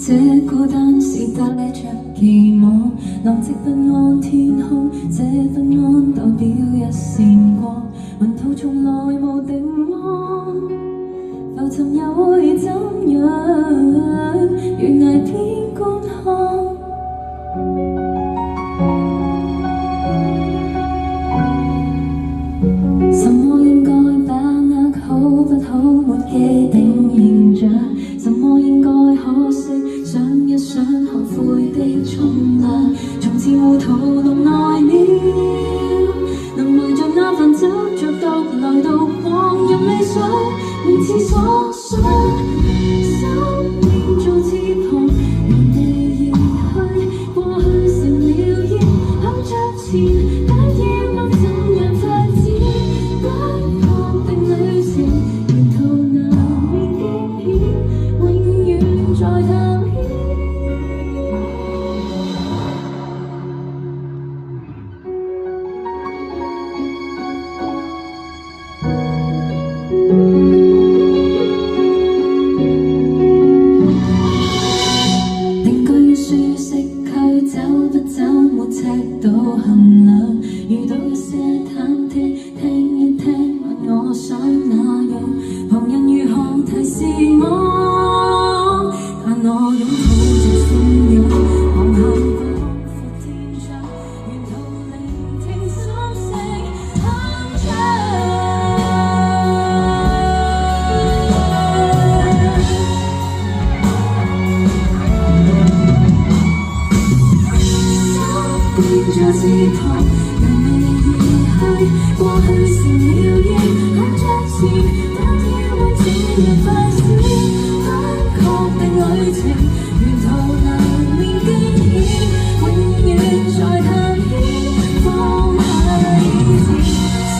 这孤單是帶着期望，浪跡不安天空，這不安代表一線光，雲圖從來無定案，浮沉又會怎樣？懸崖邊觀看。什麼應該把握好不好，沒既定形象，什麼應該可惜，想一想後悔的重量，從前糊塗弄耐了，能懷着那份執着獨來獨往，任理想如此所想，心變做翅膀，原地而去，過去成了煙，向着前，但要我怎樣發展？不確定旅程，沿途難免驚險，永遠在探險。定居舒適區，走不走沒尺度衡量，遇到一些忐忑，聽一聽問我想那樣，旁人如何提示我，但我擁抱着信仰，望向廣闊天窗，沿途聆聽心聲鏗鏘。變咗翅膀，由你而去，過去成了煙，向着前，但要為這樣發展，不確定旅程，沿途難免驚險，永遠在探險，放下以前，心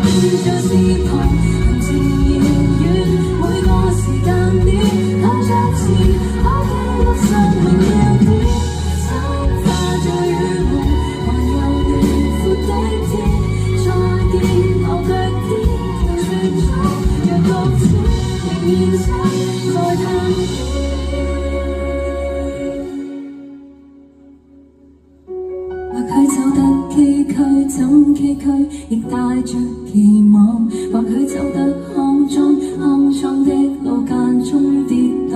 變咗翅膀，行程遙遠，每個時間點，向着前，可記錄生命亮點，深化在雨雲。或許走得崎嶇，怎崎嶇，亦帶着期望；或許走得康莊，康莊的路間中跌宕，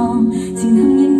前行